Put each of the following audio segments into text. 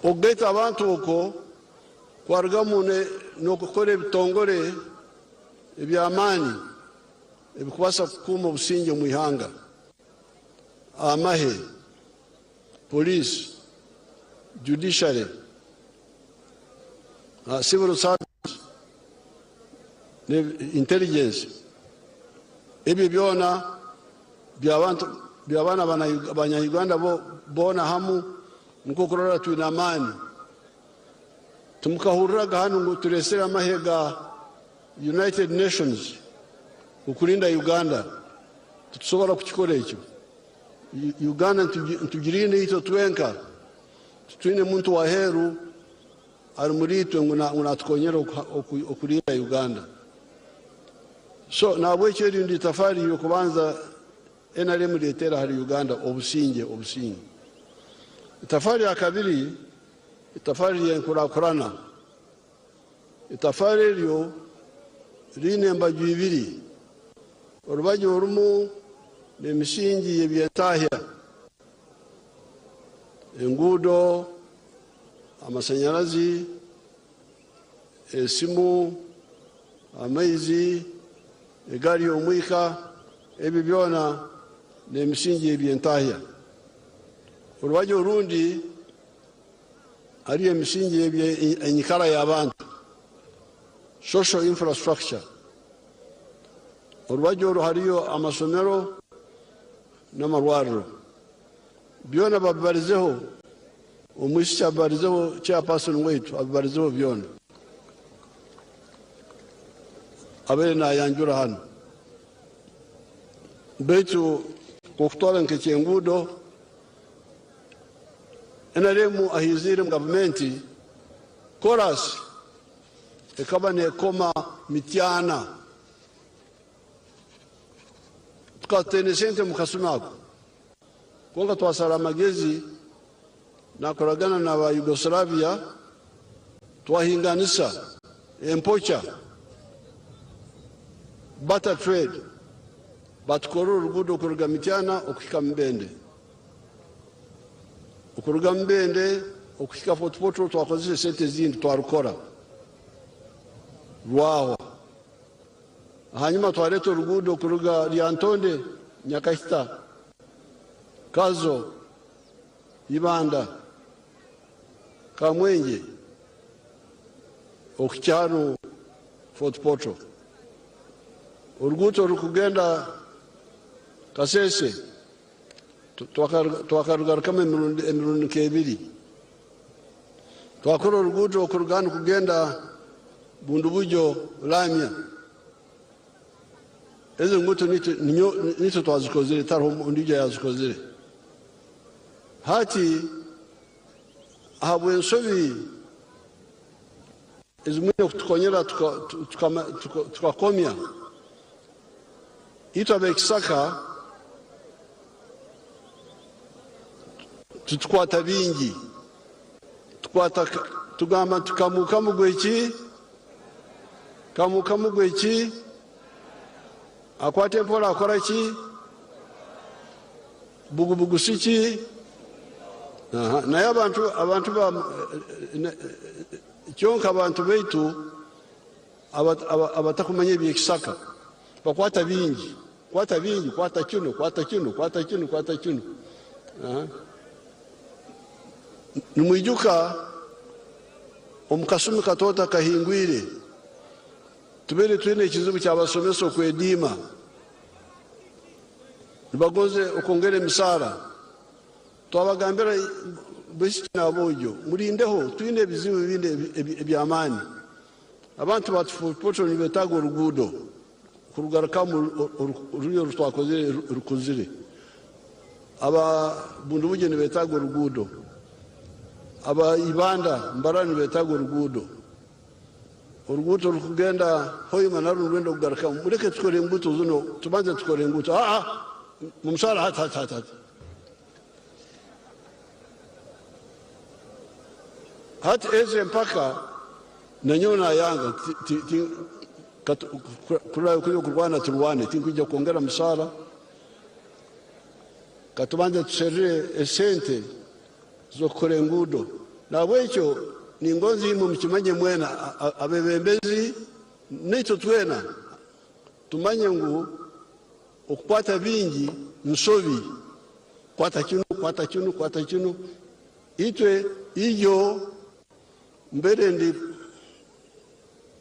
ogeta abantu uko kwargamune no kukore bitongore ebyamani ebikubasa kukuma obusinge mu ihanga amahe police judiciary civil service intelligence ebi byona byabana abanyayuganda bona hamu nuko kurora tuina amani tumukahuriraga hano ngo turesera amahega United Nations ukulinda Uganda tutusobora kukikora ekyo Uganda ntugirinde ito twenka tuine muntu waheru ari muri twe ngo natukonyera okulinda Uganda so nabwe cyo ndi tafari yo kubanza NRM letera hari Uganda obusinge tafari ya kabiri tafari ya nkurakurana tafari ryo rine mbaju ibiri orubajo orumu n'emishingi y'ebyentahya engudo amasanyarazi esimu amaizi egari omwika ebi byona n'emishingi y'ebyentahya orubajo orundi ari emishingi y'enyikara y'abantu social infrastructure orubajo hariyo amasomero n'amarwariro byona babarizeho omwisha babarizeho chairperson wetu abarizeho byona abere na yanjura hano betu kokutwala nk'engudo NRM ahizire government chorus ekaba nekoma mityana tukatenesente mukasumako konga twasala magezi nakoragana na ba Yugoslavia twahinganisa empocha butter trade batukoro rugudo kuruga mityana okufika Mbende okuruga Mbende okufika Fort Portal twakozese sente zindi twarukora rwaho hanyuma twareta urugudo kuruga Lyantonde Nyakahita Kazo Ibanda Kamwenge okukyano Fort Portal urugudo rukugenda Kasese twakaruga kama emirundi kebiri twakora urugudo kurugana kugenda Bundubujo Lamya ezo nguto nito twazikozere taro ndije yazikozere hati habwe nsobi ezumwe kutukonyera tukakomya ito abekisaka tutukwata bingi tukwata tugamba tukamuka mugweki akwate mpola akora ki bugubugu siki naye abantu ba kyonka abantu baitu abatakumanya ebyekisaka bakwata bingi kwata kino nimwijuka omukasumi katota kahingwire tubere twine ekizibu ky'abasomeso kwediima nibagonze okongera emisara twabagambira bwisi nabojo mulindeho twine ebizibu bindi ebyamaani abantu batufoto nibetaga orugudo kurugarakamu ruyo rutwakozere rukuzire aba Bundubuje nibetaga orugudo aba Ibanda Mbarani nibetaga orugudo rukugenda Hoima naru rwendo kugarakamu mureke tukore imbuto zuno tubanze tukore imbuto mumusara hati eze mpaka nanyona yanga kula kurwana turwane tinkuja kuongera msara katubanje tuserere esente zo kore ngudo nabwekyo ningonzi mu mukimanye mwena abebembezi neito twena tumanye ngu okukwata bingi nsobi kwata kinu itwe iyo mbere ndi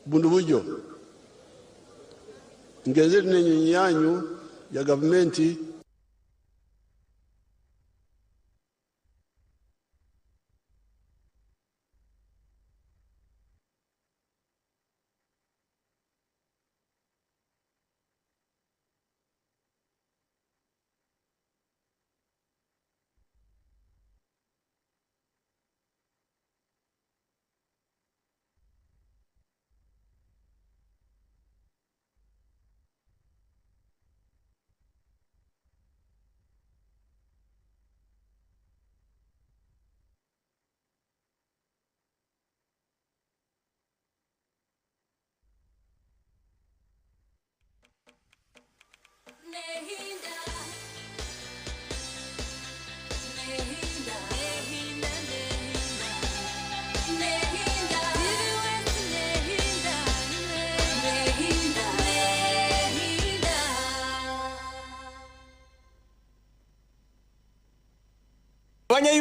bundu bujo ngeze nenyanyu ya government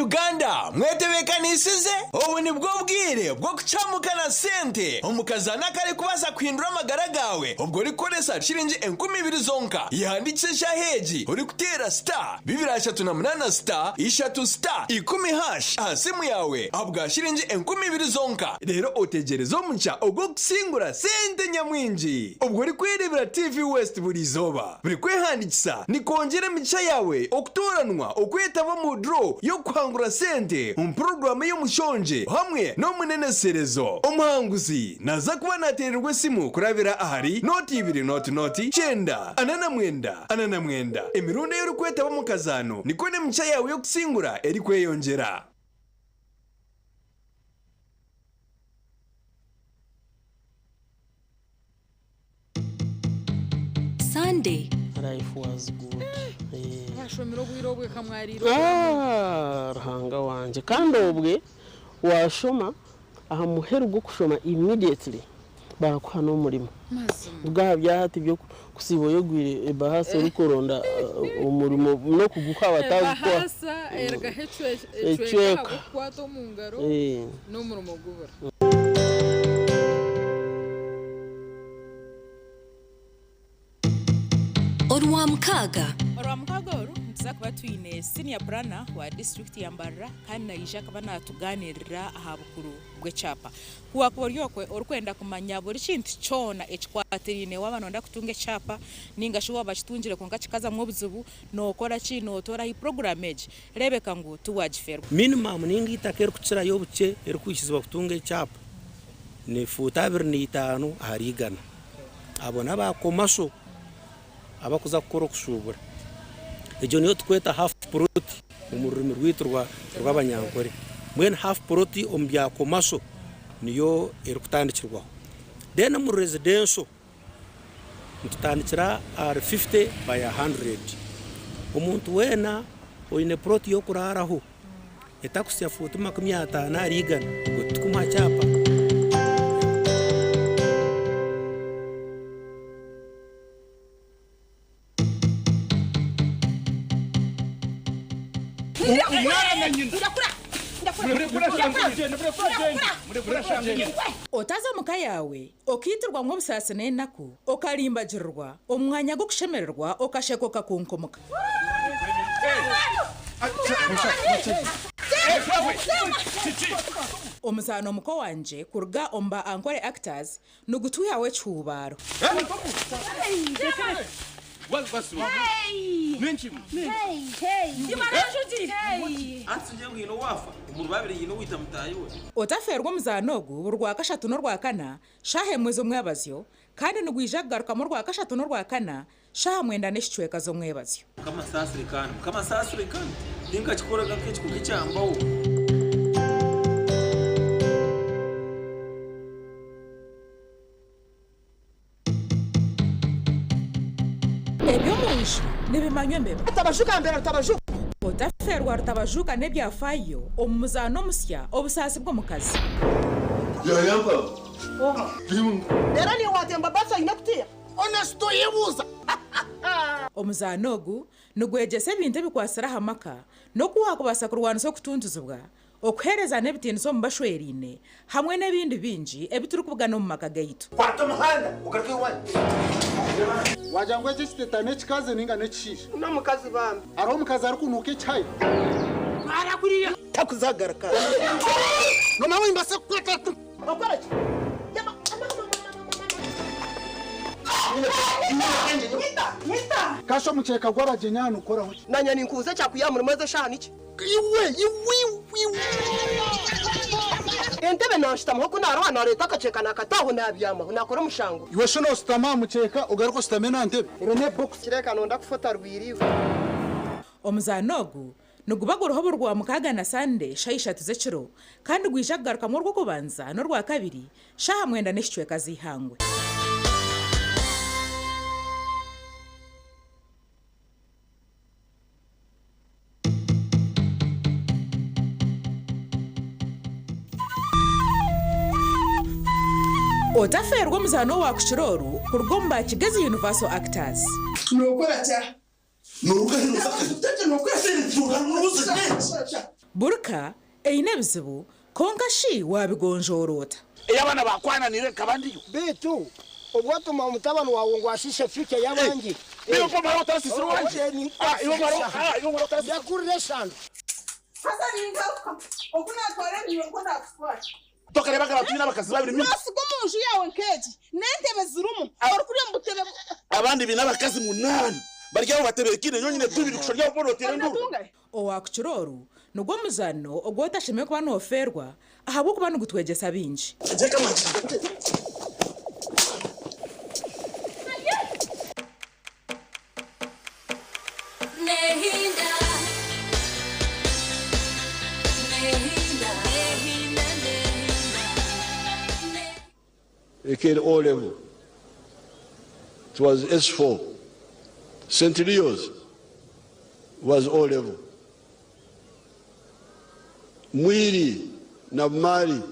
Uganda mwetebekanisize ubu ni bwo bwire bwo kucamukana sente umukazana kare kubaza kwindura amagara gawe ubwo uri koresa shiringi 20,000 zonka yandikisha heji uri kutera star 238 star 3 star 10 hash asimu yawe abwa shiringi 20,000 zonka rero otegereza omucha ubwo kusingura sente nyamwinji ubwo uri kwirebera TV West buri zoba buri kwehandikisa ni kongera micha yawe okutoranwa okwetaba mu draw yo kwangura sente program y'umushonje hamwe no muneneserezo umuhanguzi naza kuba natererwe simu kurabira ahari noti 2 noti chenda anana mwenda emirundi yo kwetaba mu kazano niko ne micha yawe yo kusingura eri kweyongera. Sunday. Life was good. Rahanga wanje kandi obwe washoma aha muheru gwo kushoma immediately barakuha no murimo bwa byahati byo kusibo yogwire bahasa uri koronda umurimo no kuguka batagukwa bahasa erga hecwe kwato mu ngaro no murimo gubura. Orwamkaga oru ntuza kuba twine senior planner wa district ya Mbarara kandi naija kaba natuganirira aha bukuru bw'ecapa kuwa kuryokwe orukwenda kumanya buri kintu cyona ekikwatirine wabanonda kutunga ecapa ninga shuwa bakitungire konka kikaza mu buzibu nokora kino tora hi program age rebeka ngo tuwajiferwa minimum ninga itakera kucira yobuce erukwishiza kutunga ecapa ne futa 25 harigana abona bakomaso abakuza kukora kushubura ejo niyo tweta half proti umurimi rwitwa rw'abanyankore mwene half proti ombya komaso niyo erukutandikirwaho then mu residential mutandikira R50 by 100 umuntu wena oine proti yo kuraraho etakusya futu 50 arigana gutukuma cyapa otaza muka yawe okitirwa mu busase nenaku okalimbagirwa omwanya go kushemererwa okashekoka kunkomoka omuzano muko wanje kurga omba ankore actors nugutu yawe cyubaro otaferwa muzanogu urwa kashatu no rwa kana shahe mwezo mwebazyo kandi nugwija garuka mu rwa kashatu no rwa kana shaha mwenda neshicweka zo mwebazyo kama sasure kandi ninga kikoraga k'ekikuki cyambaho ebyo munshi nibimanywe mbeba tabashuka mbere tabashuka ferwa rutabajuka n'ebyafayo omuzano musya obusasi bw'omukazi yayamba Era ni watemba basa inakutia. Honesto yebuza. omuzano ogu nigwegyesa ebintu ebikwasira hamaka n'okuwakubasa kurwanisa okutunduzibwa okuhereza n'ebitiniso omu bashwerine hamwe n'ebindi bingi ebiturikubugana omu maka gaitu Kwata muhanda ugaruke iwanyu. Wajangwe chisteta nechikaze ninga nechisha. Una mukazi bambi. Aro mukazi ari kunuke chai. Mara kuriya. Takuzagaraka. Noma wimba se kwata tu. Okora chi. Yaba. Nita. Kasho mcheka gwara jenyano ukora hochi. Nanya ninkuze cyakuyamura maze shani iki. Iwe. Entebe nashitama hoko narwana leta kacheka nakataho nabyama nakora mushango. Iwe shono stama mcheka ugaruko stamena ntebe. Irone box kireka nonda kufota rwiriwe. omuzano ogu nigubaga uruhobo rwa mukaga na sande sha 3 z'ekiro kandi gwisha kugaruka mu rwo kubanza n'urwa kabiri sha hamwenda n'eshicweka zihangwe otaferwa omuzano wa kukiroru kurugomba Kigezi Universal Actors Nokora cha. burka eine ebizibu konka shi wabigonjorota Eyabana bakwana nire kabandiyo. Betu. Obwatuma mutabano wawe ngo ashishe fike yabangi. Iyo mama rota sisiro wanje. Iyo mama rota yakurire shando. Sasa ninga okuna tware niyo kona kufuata. Tokare bagara tumina bakazi babiri mimi. Nasigo munju yawe nkeji. Nentebe zirumu. Orukuriye mbutebe. Abandi binabakazi 8. Barya batebekine nyonyine tubiri kushorya ubonotire ndu. owa kukiroru nugwo muzano ogwotashemeye kuba noferwa ahabwo kuba nugutwegesa bingi Jeka manje. It came O level. It was S4. St. Leo's was O level. Mwiri na Mari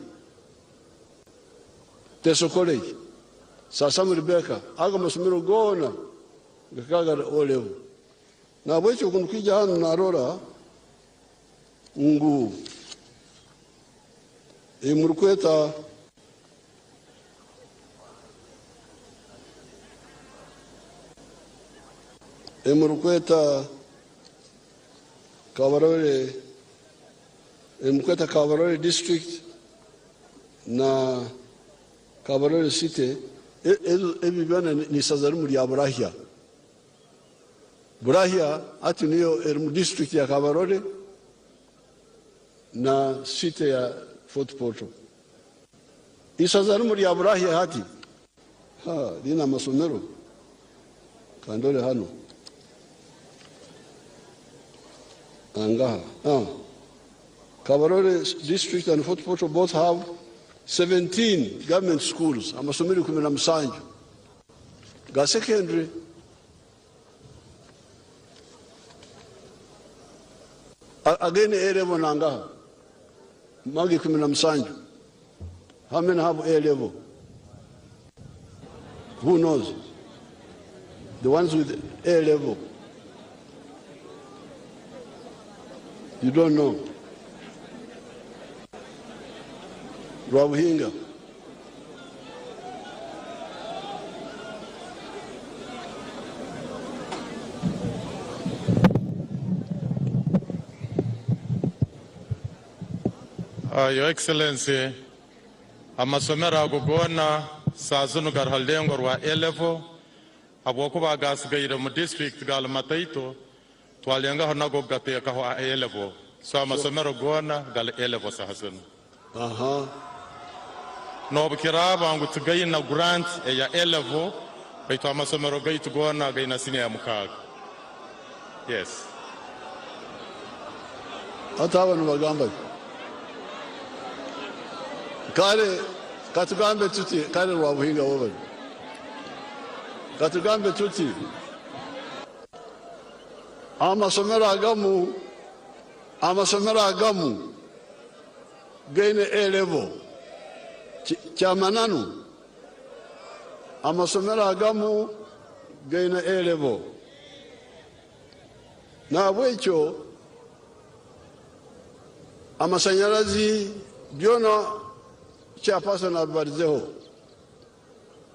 Teso College. Sasamu Rebecca. Aga masomero gona. Gakaga O level. Na bwecho kunukija hano narora ngu Murukweta Murukweta Kabarore district na Kabarore city ebibana ni sazarumu ya Burahia. Burahia ati niyo district ya Kabarore na city ya Fort Portal. Isazarumu ya Burahia hati lina masomero kandole hano Angaha. Kabarore district and Fort Portal both have 17 government schools. Amasomero 17. Ga secondary. Again A-level Nangaha. Magi 17. How many have A-level? Who knows? The ones with A-level. You don't know. Rwabuhinga. Your Excellency, amasomero agogona sazunu garhaldengo rwa A-level abokuba gasgaire mu district gal mataito twalenga honago gate ka ho A-level so amasomero gona gal A-level sahazunu no bukira bangu tugayina grant ya A-level baito amasomero gaitu gona gaina senior mukaga. Yes. Hata abantu bagamba kale katugambe tuti kale Rwabuhinga wowe katugambe tuti amasomero agamu amasomero agamu gaine A-level kyamananu amasomero agamu gaine A-level nabwekyo amasanyalazi byona chairperson abibarizeho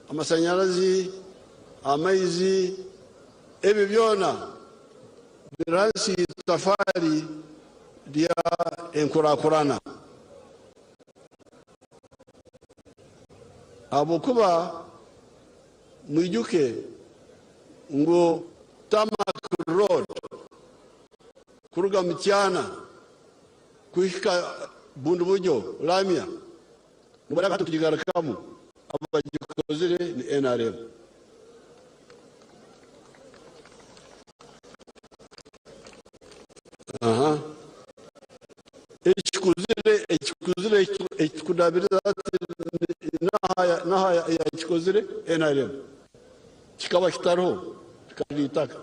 amasanyalazi amaizi ebi byona biransi tafari lya enkurakurana abokuba mwijuke ngo Tarmac Road kuruga Mityana kuhika Bundubujo Lamia nubaraka tukigarakamu abagikozere ni NRM ekikudabiriza naha yakikozere NRM kikaba kitariho kikalitaka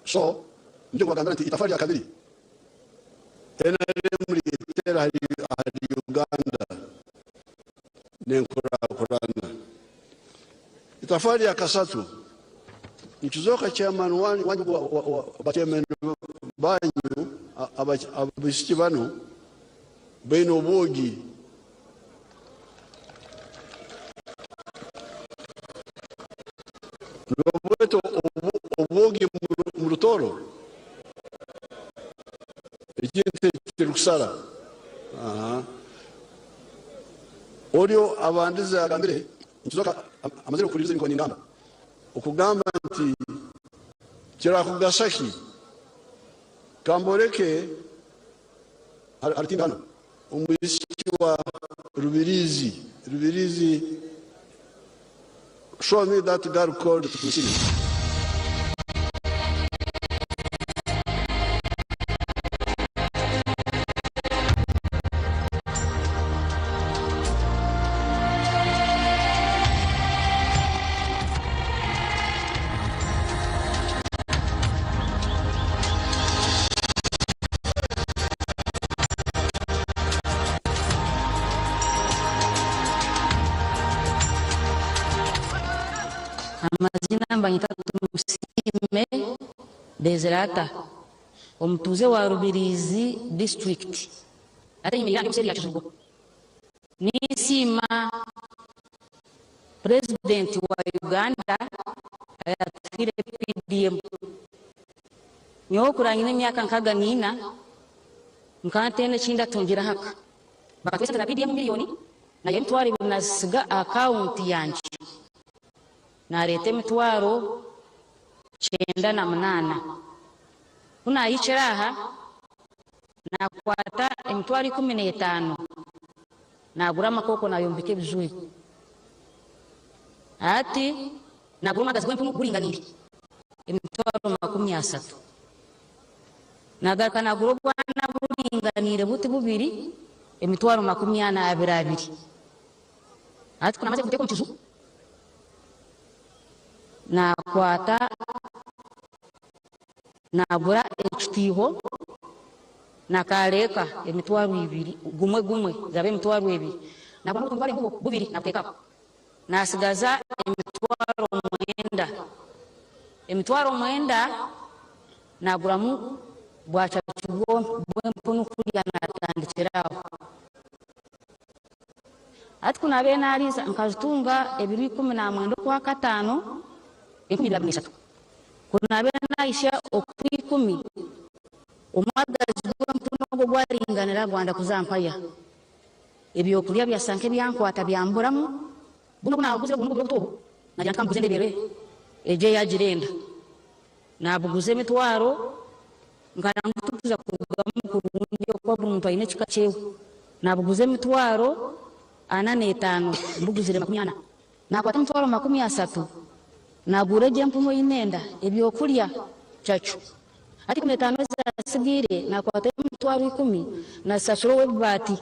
so nje kwagambira nti itafari ya kabiri NRM litera hari Uganda nenkurakurana itafari ya kasatu nikizoka chairman wa chairman banyu abishiki bano baino bogi Roberto obogi mu Rutoro ikinte kirukusara Olio abandiza agambire nkizoka amazero kuriza inkoni ngamba okugamba nti kira kugasaki kamboreke aritindana umwisiki wa Rubirizi show me that girl called Tusini. Amazina mbanyita Tusime Desirata omutuze wa Rubirizi district ate imiryango yose ya Kizugo nisima president wa Uganda ayatire PDM nyo kurangine myaka nkaga nina nkatene chinda tongira haka bakatwesa na PDM milioni na yemtwari binasiga account yanje narete mitwaro 98 kuna yichiraha na kwata emitwari 15 nagura makoko nayombike bizuri ati nagura magazigwe mpumu kuringanira emitwaro 30 nagaka nagura bwana buringanire buti bubiri emitwaro 22 ati kuna maze kuteko mchizu na kwata nagura ekitiho nakaleka emitwaro 2 gumwe zabe emitwaro 2 nagura kumbale bubiri nakuteka nasigaza emitwaro 9 naguramu bwacha kigo bwempunu kulya natandikiraho ati kuna bena aliza nkazitunga ebiri 11 kwa katano 13 kuna bena isha okwi 10 omwagazi gw'empuno gwaringanira Rwanda kuzampaya ebyo kulya byasanke byankwata byamburamu buno kuna aguze buno bwo najya kambuze ndebere eje yagirenda nabuguze mitwaro ngarangutuza kugamu kurungi kwa buntu ayine chikachewe nabuguze mitwaro 45 mbuguzire 80 nakwata mitwaro 30 nagure jempumo inenda ebyo kulya chachu ati 15 za sigire nakwata mitwaro 10 na sasuro webati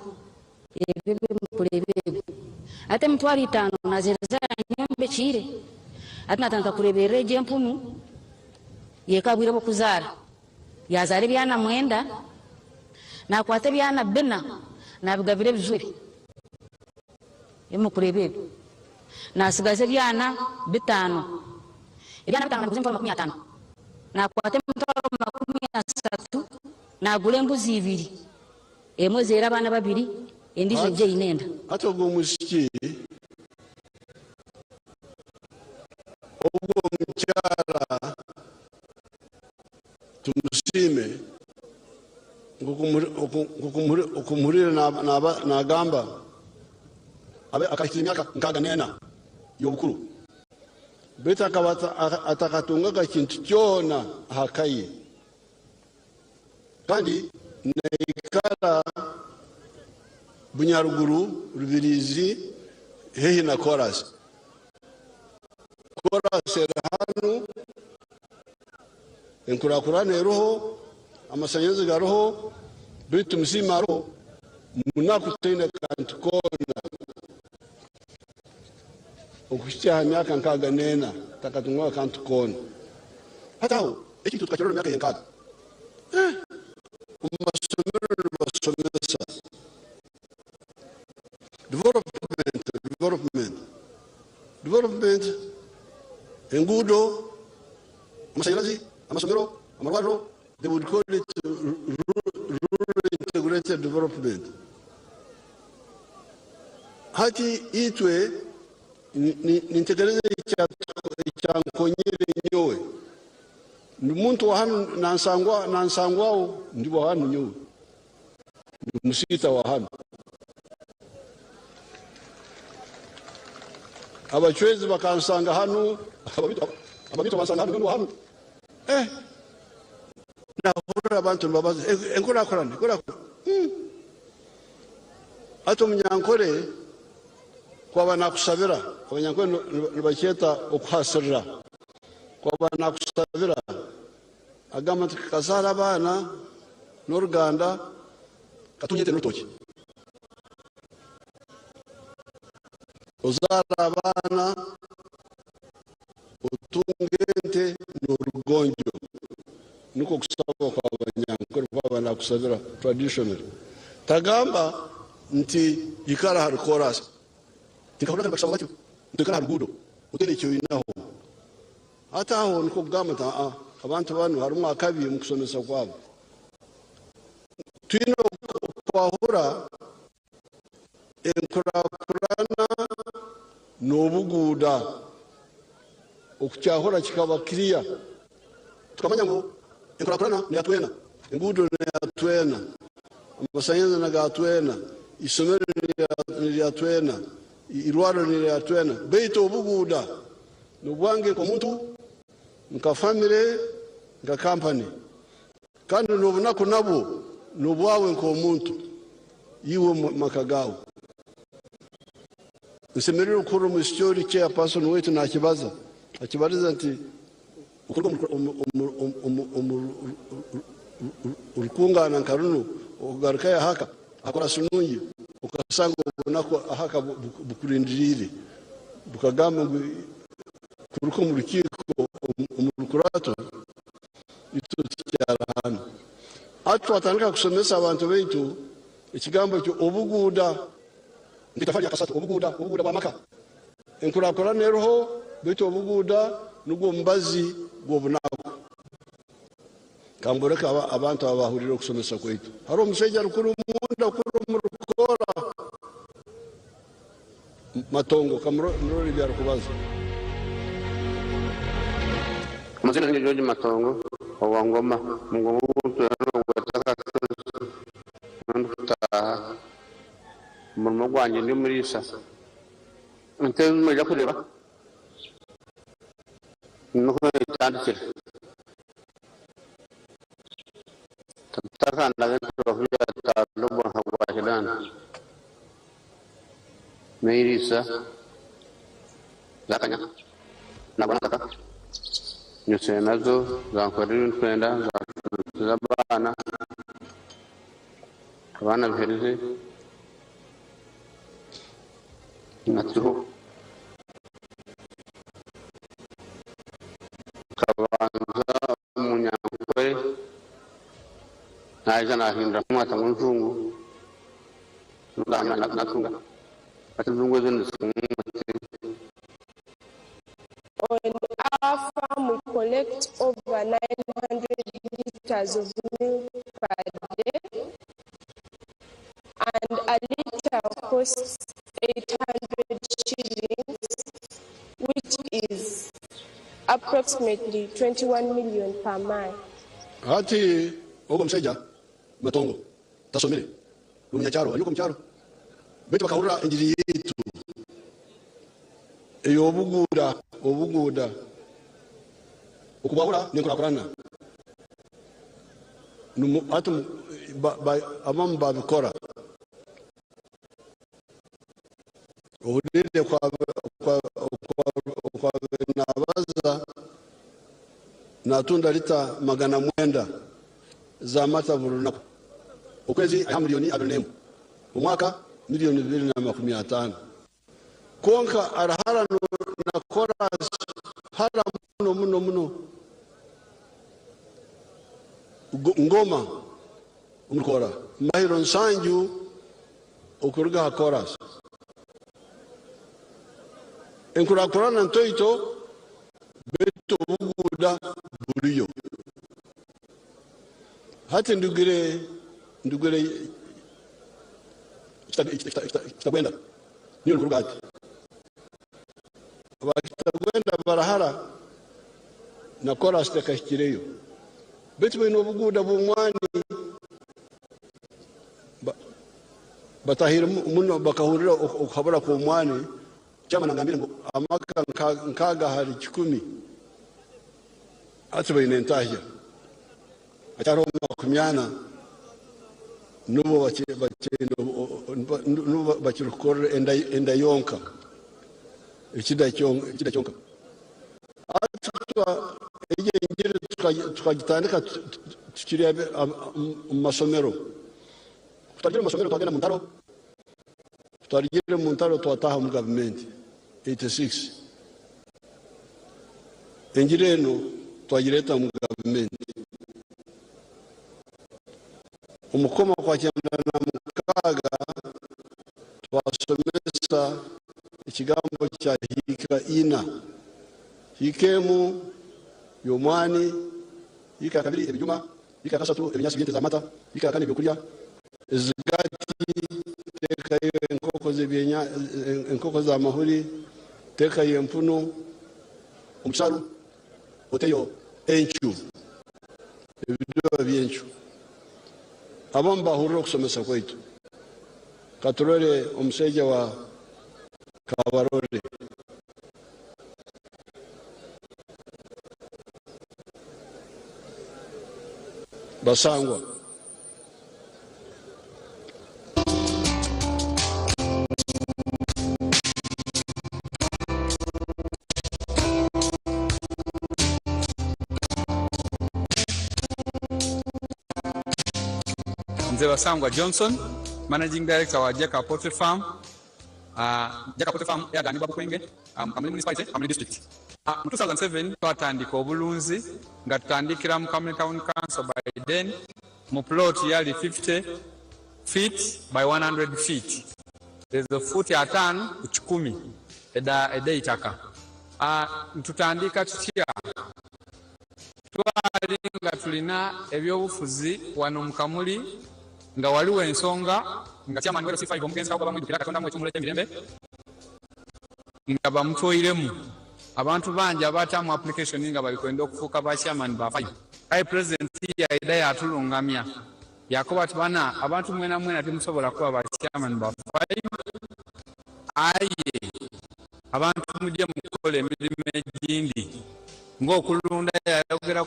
ebebe mkulebebe ate mitwaro 5 nazereza nyombe chire ati natanga kurebere jempumu yekabwire bokuzara yazare byana mwenda nakwata byana bina nabigabire bizuri emukurebe nasigaze byana bitano ibyana bitano naguze mfano 15 nakwata mtoro 13 nagule embuzi 2 emwe zera abana 2 endizo je inenda hata ubwo musiki ubwo mchara tumusime ngukumurira na gamba abe akakiri myaka nkaga nena yobukuru beta kabata atakatunga gakintu cyona hakaye kandi naikara Bunyaruguru Rubirizi hehe na Chorus hano enkurakurane roho amasanyezi garoho bitu msima roho munakutenda kantu kona okushya myaka nkaga nena takatunga kantu kona hata ho iki tukachoro myaka yankaga umasomero basomesa development engudo amasanyalazi amasomero amarwaro they would call it rural integrated development hati itwe nintegereze icyankonyere nyowe umuntu wa hano nansangwao ndibo hano nyowe musita wa hano abachwezi bakansanga hano ababito bansanga hano nahura abantu babaze enkora ato munyankore kwa nakusabira abanyankore nibaketa okuhasirira kwa nakusabira agama tukazara abana n'Uruganda katugete n'utoki uzara abana utungente n'urugonjo nuko kusaba kwa abanyankore kwa nakusabira traditional tagamba nti ikara hari chorus tikabona bakashaba bati tikara hari gudo uterekyo inaho hata aho niko bwamata abantu banu harimo akabiye mu kusomesa kwabo twino kwahura enkurakurana n'obuguda okucyahura kikaba kiriya tukamanya ngo enkurakurana ni atwena engudo ni atwena amasanyalazi na gatwena isomero ni atwena irwaro ni atwena beito obuguda nobwange ko muntu nka family nka company kandi nobunako nabo nobwawe ko muntu yiwo makagawo nsemerero ukuru mu story cya person wetu nakibaza akibariza nti ukurwa urukungana nkaruno ugaruka ya haka akora sununyi ukasanga ubonako haka bukurindirire bukagamba kuruko mu rukiko umurukurato itutyarana atu atandika kusomesa abantu beitu ikigambo cyo obuguda nditafanya kasatu obuguda bamaka enkurakurana neroho beitu obuguda nugo mbazi gobunako kamboreka abantu abahurira kusomesa kwetu haro umuseja rukuru munda kuru murukora matongo kamrori bya rukubaza mazina ni George Matongo owangoma mungoma muntu yarongwataka nduta murimo gwanje ndi muri isa nte mujya kureba nuko itandikira takanda gatovuya talobo hagwahilana meirisa zakanya nabana nyose nazo zankorera twenda zabana abana bihereze natuho kabanza umunyankore naje nahindura mwata mzungu natunga atuzungu zenu. On our farm, we collect over 900 liters of milk per day, and a liter costs 800 shillings, which is approximately 21 million per month. Hati ogo mseja matongo tasomele lunyacharo aliko mcharo betu bakahurira injiri yetu eyo obuguda okubahura nenkurakurana atu abam babikora obudde kwa nabaza natunda lita 900 za mata burunako ukwezi milioni 20 umwaka milioni 250 konka arahara na koras hara muno ngoma umukora mahiro nsanju okuruga koras enkurakurana ntoito beto buguda buriyo hati ndugire kitagwenda niyo kurugati abakitagwenda barahara na koras tekashkireyo beto bino buguda bumwani batahira muno bakahurira ukhabura ku mwani chama nangambira ngo amaka nkaga hari 10 atubine ntahya ataro makumyana nubo bakirukora enda yonka ikida cyonka atwa ingere tukagitandika tukiriya masomero tutagira masomero twagenda mu ntaro twataha mu government 86 engireno twagireta mu government umukoma kwa cyenda na mukaga twasomesa ikigambo cya hika ina hikemu yomwani hika kabiri ebijuma hika kasatu ebinyasi byente za mata hika kane byokurya zigati teka enkoko za mahuri teka yempuno umsaru oteyo enchu ebido byenchu abamba hurro kusomesa kwetu katurore umseja wa Kabarore basangwa Mzee Basangwa Johnson, Managing Director wa Jaka Poultry Farm. Jaka Poultry Farm ya Dani Babukwenge, Kamuli Municipality, Kamuli District. Mu 2007 twatandika obulunzi nga tutandikira mu Kamuli County Council by then mu plot yali 50 feet by 100 feet. There's a foot ya 5 ku 10 eda itaka. Tutandika tutya twali nga tulina ebyobufuzi wano mu Kamuli nga waliwo ensonga nga chairman wa C5 omugenzi kwa bamwidukira katonda mu ekimulete emirembe nga bamutoyiremu abantu banja abatamu application nga babikwenda okufuuka ba chairman ba 5 ai president ya idea atulungamya yakoba tubana abantu mwena timusobola kuba ba chairman ba 5 aye abantu mujje mukole emirimu egindi ng'okulunda yayogera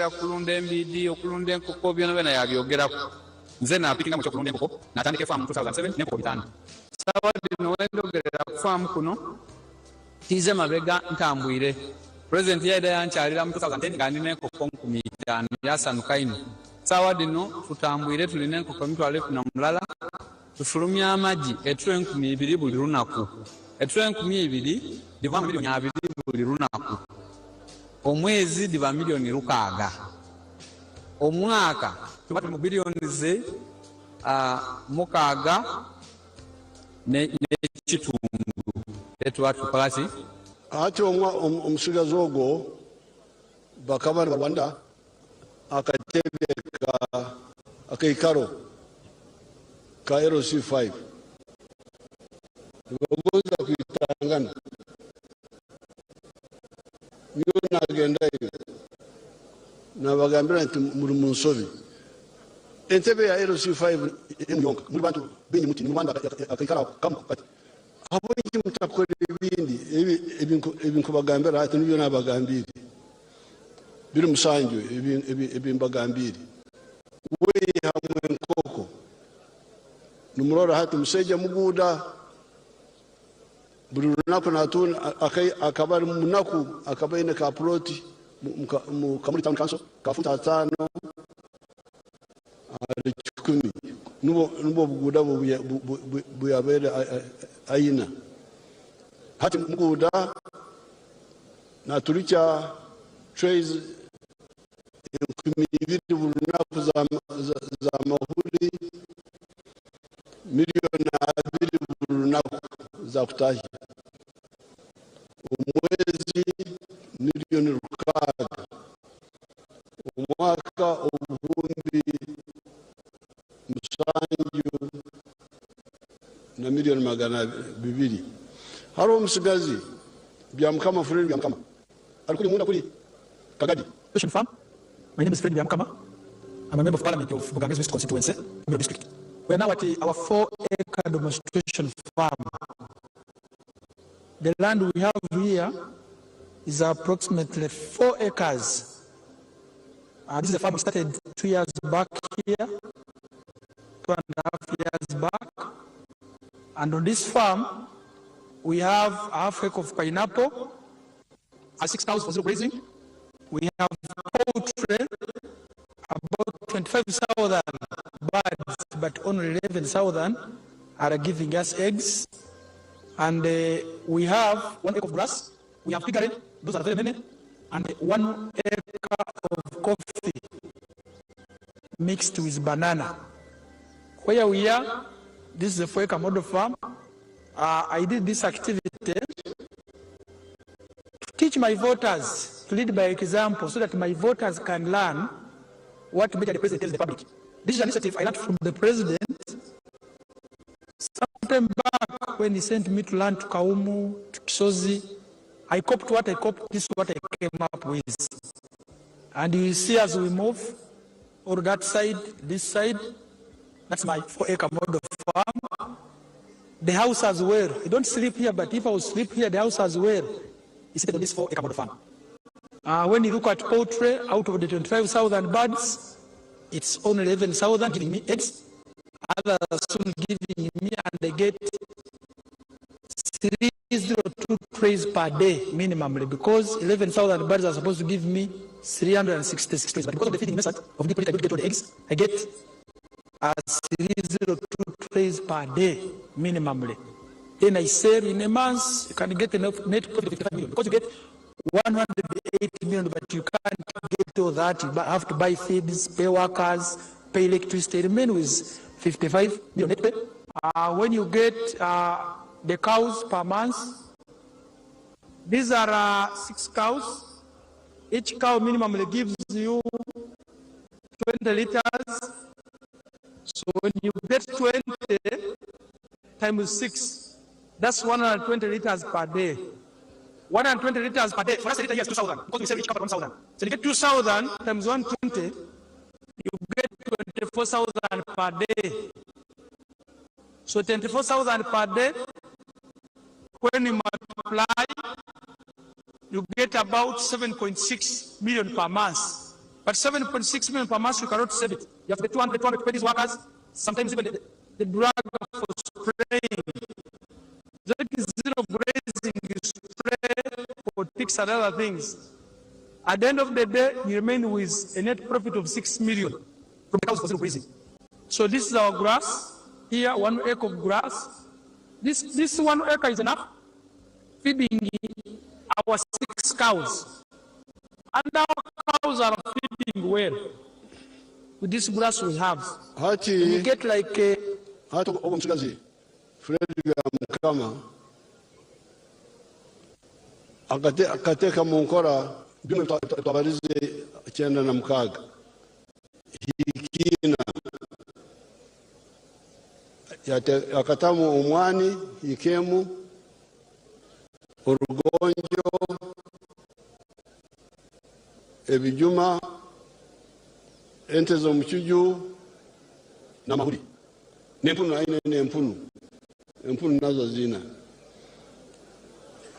kulunda embidi okulunda enkoko byona yabyogerako nze napikinga mu kyokulunda enkoko natandika efamu 2007 n'enkoko 5 sabadi nowendogerera ku famu kuno tize mabega ntambwire president yaida yankyalira mu 2010 nga ndina enkoko 5,000 yasanuka ino sabadi no tutambwire tulina enkoko mitwalo 10 tufulumya amagi etule 2,000 buli lunaku etule 2,000 diva milioni 2 buli lunaku omwezi diva milioni 6 omwaka tubatu mu billions mukaaga n'ekitundu etwatukolaki ati omusigazi ogwo bakaba Rwanda akatebe akaikaro ka LC5 ngogoza kwitangana niyo nagendayo nabagambira nti muri munsobi entebe ya LC5 emyonka muri bantu benye muti Rwanda akaikaro kamu kati abo iki mutakore ibindi ibinkubagambira ati niyo nabagambira biri musanjwe ibimbagambira we hamwe nkoko numurora hati museja muguda buri runako natun akabari munaku akabaine ka ploti mu kamuri town council kafuta 5 ari 10 nubo buguda buyabere aina hati muguda naturicha trays ibiri burunako za mahuri milioni 2 burunako za kutahi umwezi milioni 6 umwaka ubuhumbi musanju na milioni 200 haro umusigazi byamkama fureni byamkama alikuri munda kuri Kagadi Station Farm. My name is Fred Byamkama. I'm a member of Parliament of Bugangas West Constituency, Miro District. We are now at our 4-acre demonstration farm. The land we have here is approximately 4 acres. This is a farm we started 2 years back here, 2.5 years back. And on this farm, we have a half acre of pineapple, 6 cows for zero grazing. We have poultry, about 25,000 birds, but only 11,000 are giving us eggs. And we have 1 acre of grass. We have piggery, those are very many. And 1 acre of coffee mixed with banana. Where we are, this is a 4-acre model farm. I did this activity to teach my voters to lead by example so that my voters can learn what the president tells the public. This is an initiative I learned from the president sometime back when he sent me to learn to Kaumu, to Kisozi. I copied what I copied, this is what I came up with. And you see as we move, or that side, this side, that's my 4-acre model farm. The house as well. I don't sleep here, but if I would sleep here, the house as well is seated on this 4-acre model farm. When you look at poultry, out of the 25,000 birds, it's only 11,000 giving me eggs. Others are soon giving me, and they get 302 trays per day minimally, because 11,000 birds are supposed to give me 366 trays. But because of the feeding method of deep, I don't get all the eggs. I get 302 trays per day minimally. Then I sell in a month, you can get enough net profit of 55 million, because you get 180 million, but you can't get all that. You have to buy feeds, pay workers, pay electricity, remain with 55 million net pay. When you get the cows per month, these are 6 cows. Each cow minimally gives you 20 liters. So when you get 20 times 6, that's 120 liters per day. 120 liters per day. For us, a liter here is 2,000, because we sell each cup at 1,000. So you get 2,000 times 120, you get 24,000 per day. So 24,000 per day, when you multiply, you get about 7.6 million per month. But 7.6 million per month, you cannot save it. You have to get 200 to pay these workers, sometimes even the drug for spraying. Zero grazing, you spray for ticks and other things. At the end of the day, you remain with a net profit of 6 million from the cows for zero grazing. So this is our grass. Here, 1 acre of grass. This 1 acre is enough feeding our 6 cows. And our cows are feeding well. with this grass we have. Hati you get like a hati okumsikazi Fred Mkama akateka munkora bimwe tabarize cyenda na mukaga hikina akatamu umwani ikemu urugonjo ebijuma ente zo mucyuju n'amahuri n'empunu aine n'empunu nazo zina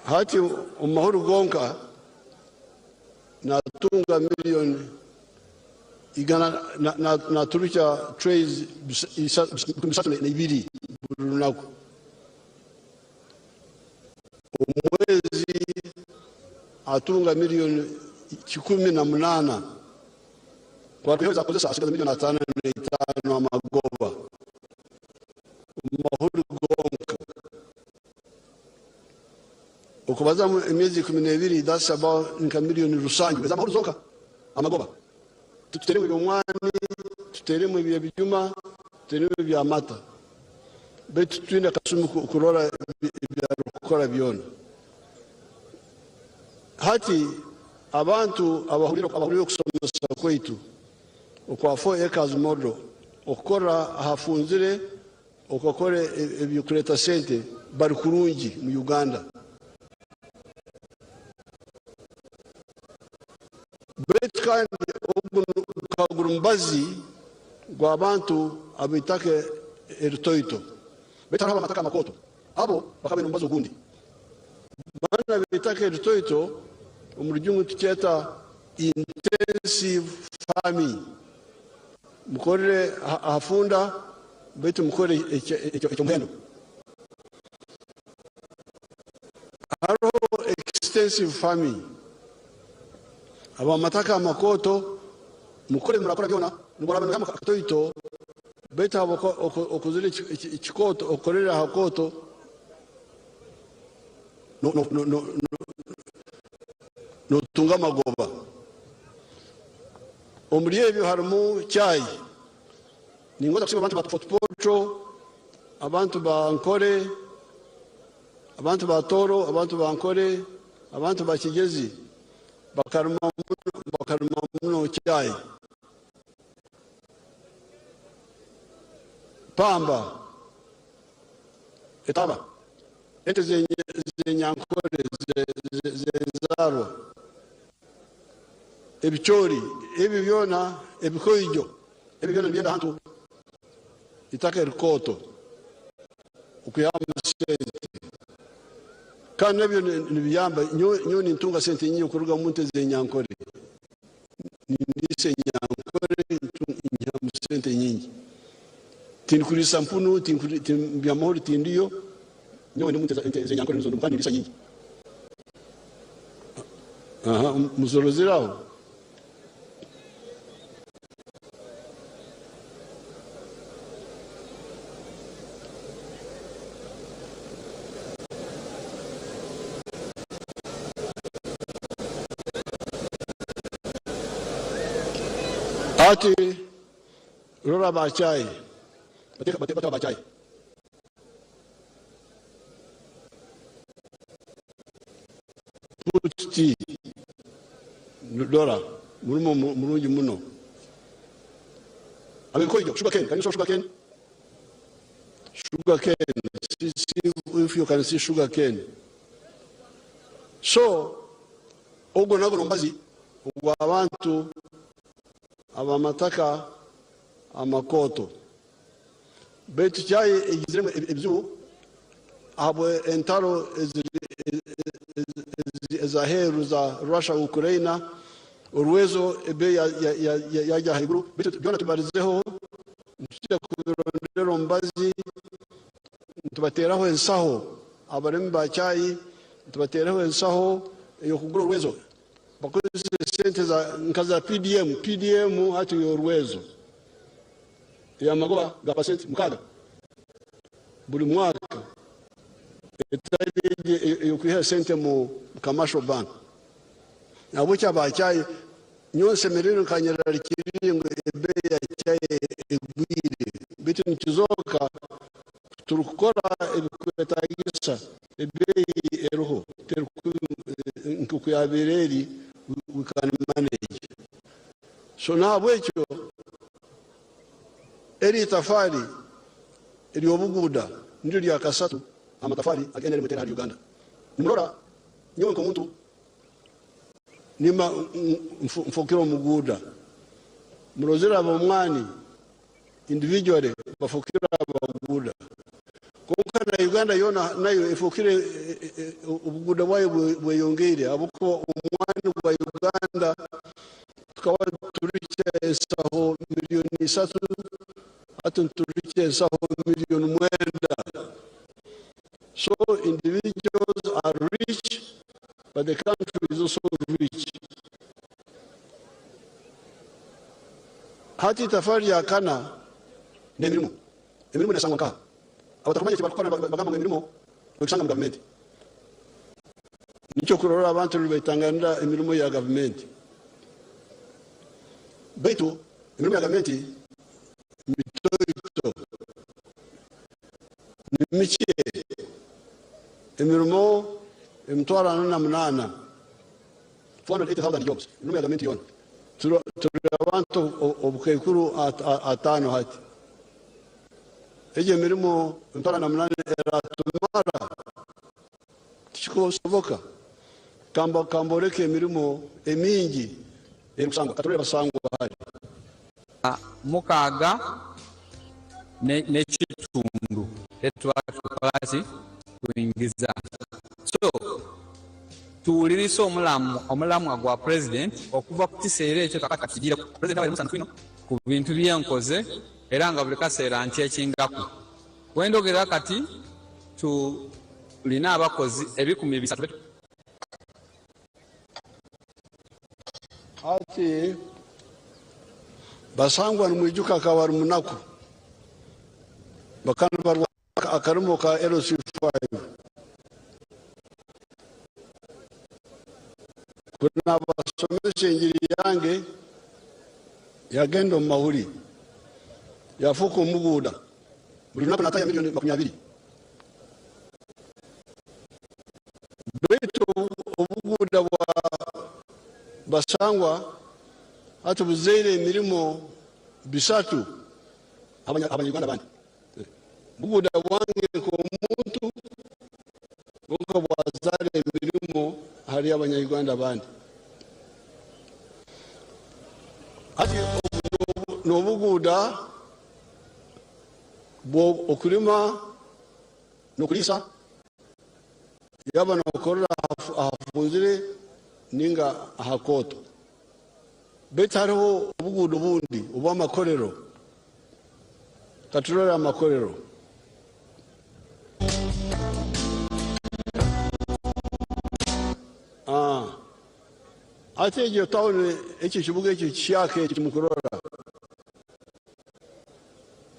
hati umahuru gonka natunga milioni igana na turucha trays bisatu na ibiri burunako umwezi atunga milioni 18 kwa hiyo zakozesa asigaza milioni 5 amagoba umahuru gonka ukubaza emyezi 12 that's about nka milioni rusange beza amahuru zonka amagoba tuteremwe by'umwani tuteremwe by'ibijuma tuteremwe by'amata betu twina kasumi kurora byarukora byona hati abantu abahuriro kusomesa kwetu okwa 4 acres model okora hafunzire okokore ebyokureta sente bari kurungi mu Uganda kandi kagurumbazi gwabantu abitake erutoito betara amataka makoto abo bakabena umbazo gundi bana bitake erutoito umurujungu tuketa intensive farming mukore afunda betu mukore icyo mpendo haro extensive farming aba mataka makoto mukore murakora byona ngora kama katoito beta okuzire ikikoto okorera hakoto no tunga magoba omuriebyo harimo cyayi ningoza kusiba abantu batfotopoto abantu bankore abantu batoro abantu bankore abantu bakigezi bakaruma muno cyayi pamba etaba ente zenyankore zenzaro ebichori ebibyona ebikoijo ebibyona byenda hantu itaka erikoto ukuyamba sente kandi nabyo nibiyamba nyoni ntunga sente nyinyi kuruga munte zenyankore ndise nyankore inyamba sente nyinyi tinkuri sampunu tinkuri byamahoro tindiyo nyoni munte zenyankore nizo ndumva ndisa nyinyi aha muzoroziraho ati rora bachai bateka bachai puti dora murungi muno abikoijo sugar cane can you show sugar cane see if you can see sugar cane so ogo nago nombazi wa abantu abamataka amakoto betu chai egizreme ebzu abo entaro ezaheru za Russia Ukraine urwezo ebe ya higuru betu byona tubarizeho nshya kubirondero mbazi tubateraho ensaho abaremi ba chai tubateraho ensaho yo kugura urwezo bakoze sente za nkaza PDM hati yorwezo ya magoba ga percent mukaga buri mwaka etaje yokuha sente mu commercial bank nabo cyabacaye nyose merero kanyararikiri ngo ebe ya egwire bitu nikizoka turukora ebikwetagisa ebeyi eruho nkukuyabireri we can manage. So nabwekyo eri tafari eri obuguda ndio lya kasatu amatafari agendere mutera ali Uganda murora nyo ko muntu nima mfokero muguda murozera abomwani individually bafokera abaguda konka na Uganda yona nayo ifokire ubuguda bwayo bweyongere abuko umwani wa Uganda tukawa turiche saho milioni 3 hata turiche saho milioni 9. So individuals are rich, but the country is also rich. Hati tafari ya kana ne mirimo nasangwa ka abatakumanye kibakora bagamba ngo mirimo bakisanga mu government nicho kurora abantu bitanganda imirimo ya government beto imirimo ya government mitoito nimiche imirimo imtwara na munana 480,000 jobs imirimo ya government yon turi abantu obukekuru atano hati eje mirimo imtwara na munana eratumara chiko soboka kamboreke mirimo emingi erukusanga katureba basangwa hari mukaga ne chitundu etwakasi kuingiza so tuulirisa omulamu gwa president okuva ku kiseera ekyo kakati kigira president ali musanfino ku bintu byenkoze era nga buli kaseera nkyekingaku wendogera kati tulina abakozi 300 ati basangwa numwijuka kawaru munaku bakana barwa akarimo ka LC5 kuna basomesha injiri yange yagendo mahuri yafuko muguda buri napo nataya milioni 20 beto obuguda wa basangwa hata buzeire mirimo bisatu abanyarwanda bandi buguda wange ko muntu boko bwazare mirimo hari abanyarwanda bandi ati no buguda bo okulima no kulisa yabana okorera afunzire ninga hakoto betaro ubugudu bundi ubamakorero katurora amakorero ate je town eki kibuga eki kyake eki mukorora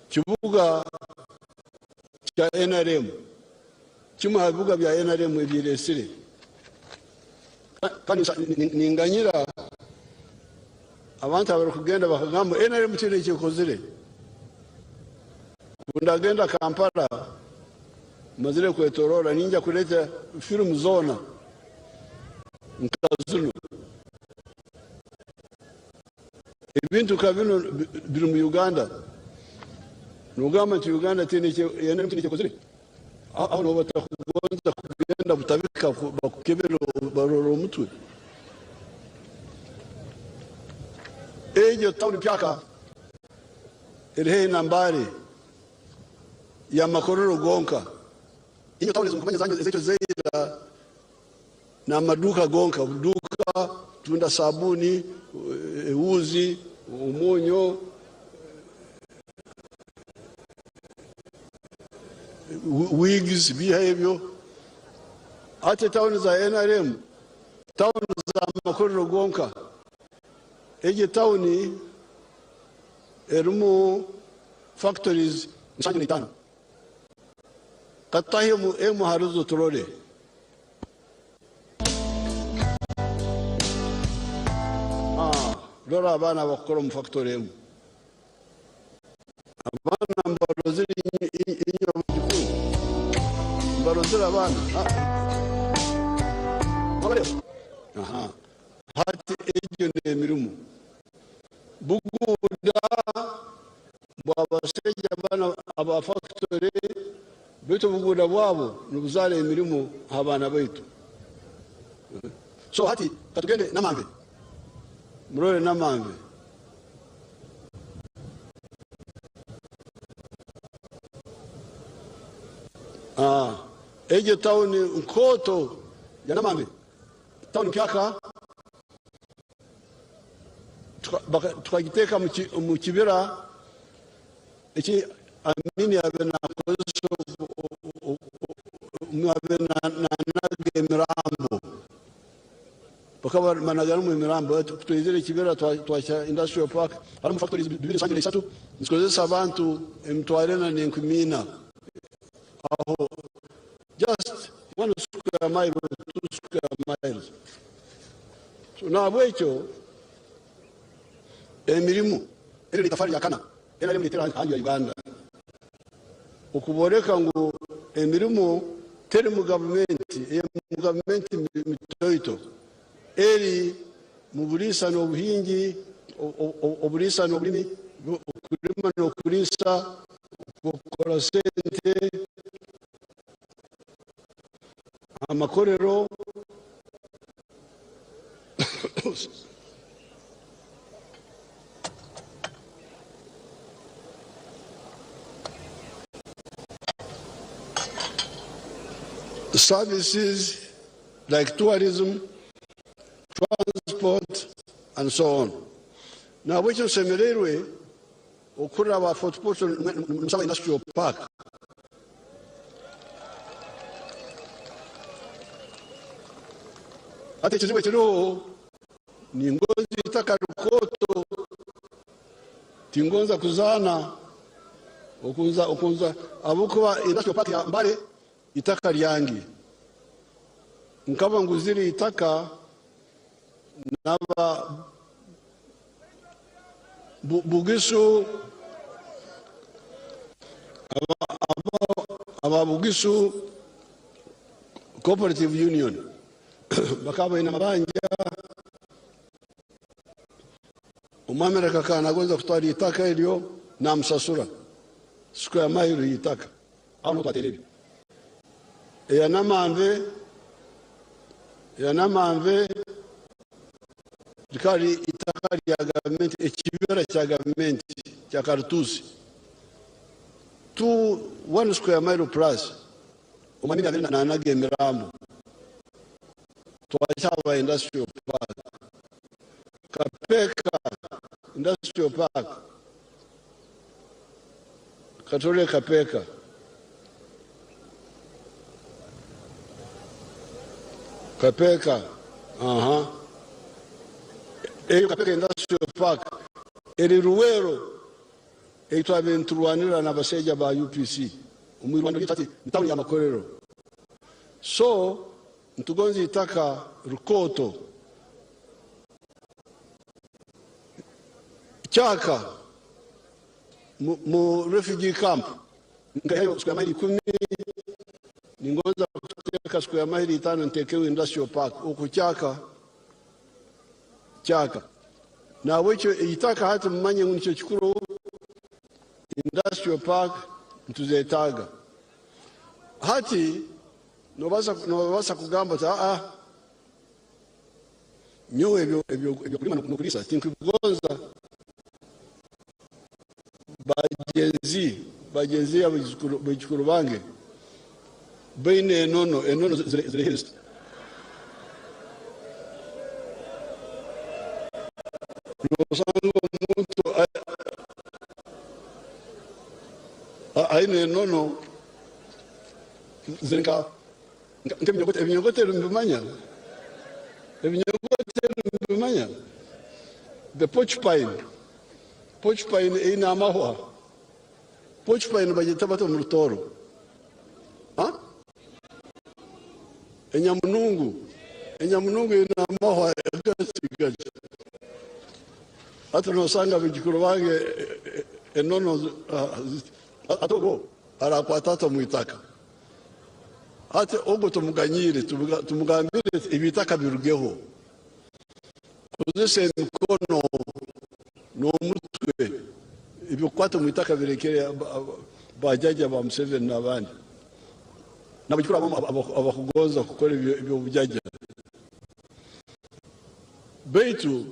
kibuga kya NRM kimwe bibuga bya NRM ebyiresire kandi ninganyira abantu abari kugenda bakagamba NRM kire kikozire ndagenda Kampala mazire kwetorora ninja kuleta film zona nkazulu ibintu kabino biri mu Uganda nugama ti Uganda tene NRM kire kikozire aho no batakugonza kugenda butabika bakukebero baroro mutwe ejo town pyaka ere nambari ya makororo gonka iyo town zimufanya zangu zetu zeira na maduka gonka duka tunda sabuni uzi umonyo wigs behavior ate town za NRM town za makororo gonka eje town erumu factories nsanyo nitano katahimu emu haruzo turore lora abana bakora mu factory emu bana mbarozira inyo mu gikuru mbarozira abana aha hati ejo n'emirimo buguda bw'abasajja bana aba factory beto buguda bwabo nubuzale emirimo abana baitu. So hati katugende Namambe murore Namambe ejo town Nkoto ya Namambe town kyaka tukagiteka mu kibira iki amini abena kozo mwabena Mirambo bakaba managara mu Mirambo twizere kibira twasha industrial park hari mu factories 233 nsikozesa abantu emtwarena n'inkumina aho just 1 square mile 2 square miles. So na bwecho emirimu eri tafari yakana era rimwe tera hanju ya Uganda ukuboreka ngo emirimu teri mu government mitoito eri mu burisa no buhingi oburisa no bulimi kurima no kurisa gukora sente amakorero services like tourism, transport, and so on. Now, which is similarly, Okura Fort Portal Industrial Park. Ati chiziwe chiro ni ngozi itaka Rukoto tingonza kuzana okunza abukuba industrial park ya Mbale itaka lyangi nkaba nguziri itaka naba Bugisu aba Bugisu Cooperative Union bakaba ina mabanja umamera kakana gonza kutwali itaka ilio na msasura siku ya maili itaka au twatelebe ya Namambe dikari itakari ya government ekibera cha government cha Kartusi 1 square mile plus umamira na nage Mirambo twachaba industrial park Kapeka industrial park Katole Kapeka eyo Kapeka industrial park eri Ruwero eitwa benturwanira na baseja ba UPC umwirwanda gitati ntawo ya makorero so ntugonzi itaka Rukoto Chaka mu refugee camp ngayo siku ya maili 10 ningoza kuteka siku ya maili 5 ntekewe industrial park uko Chaka na wecho itaka hata mmanye ngunicho chikuru industrial park ntuzetaga hati nobasa kugamba ta nyowe ebyo kulima nokulisa tinkugonza bagenzi abajikuru bange baine enono zirehist nosango muntu aine enono zirinka ebinyogotero mbimanya the poach pine ina amahwa poach pine bagita bato mu Rutoro enyamunungu ina amahwa gasigaje hata nosanga bijikuru bange enono atogo arakwatata muitaka ate ogo tumuganyire tumugambire ibitaka birugeho kuzise mikono no mutwe ibyo kwata muitaka birekere bajaja ba Museveni n'abandi nabikura abakugonza gukora ibyo bujaja beitu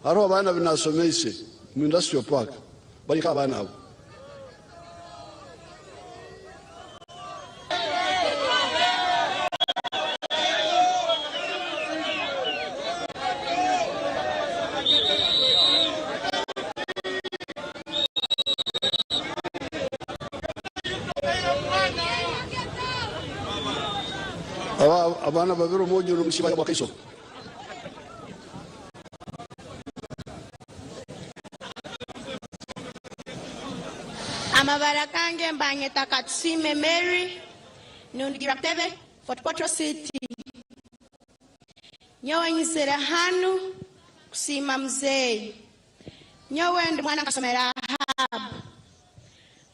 haro abana binasomese mu industrial park bari ka abana abo abana babiro mojo n'umushibaya wa Kaiso amabara kange mbanyeta Katsime Mary nundigira tebe Fort Portal City nyowe nyizera hanu kusima mzee nyowe ndi mwana kasomera habu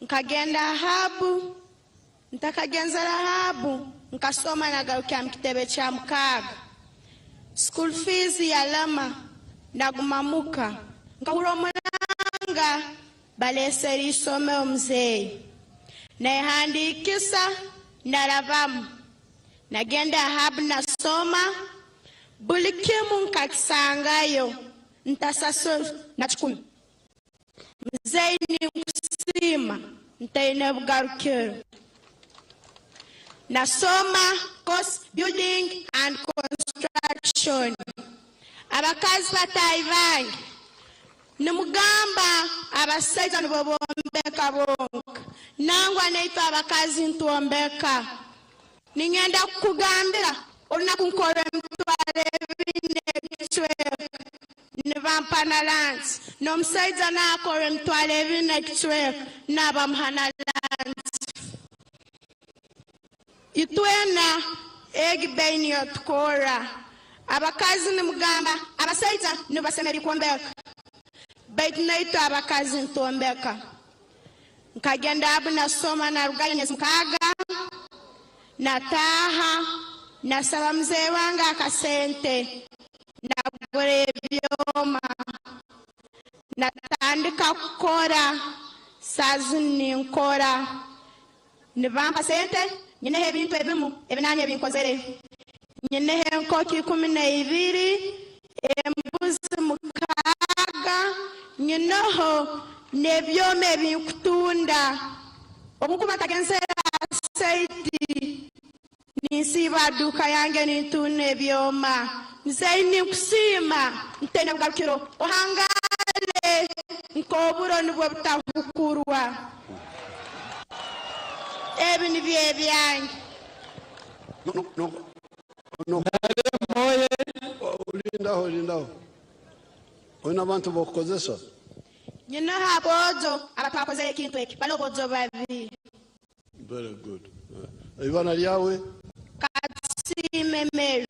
nkagenda habu ntakagenzera habu nkasoma nagarukia mkitebe cha Mukaga school fees ya lama nagumamuka nkahura mwananga baleseri some omzee nahandikisa naravamu nagenda habu nasoma bulikimu nkakisangayo ntasaso na 10 mzee ni kusima ntaine bugarukiro nasoma course building and construction abakazi bataivange nimugamba abasaita nibobombeka bonka nangwa naitwa abakazi ntuombeka ningenda kugambira olina kunkora mtwale bine nivampana lands nomusaija nakora mtwale bine nabamuhana lands itwena egibeni yotkora abakazi nimugamba abasaita nibasemeri kwombeka bait naito abakazi ntombeka nkagenda abu nasoma na ruganya Mukaga nataha nasaba mzee wanga akasente nagore byoma natandika kukora sazini nkora nibampa sente nyenehe ebintu ebimu ebinanye ebinkozere nyenehe nkoki 12 embuzi Mukaga nyinoho nebyome binkutunda obukuba tagensera saiti nisiba duka yange nitune byoma nzaini kusima ntene bugarukiro ohangale nkoburo nibwo butahukurwa ebi nibye byange no moye ulindaho ona abantu bokozesa nyina habozo abatwakoze ikintu eki balobozo babi very good ibana lyawe Katsime Mary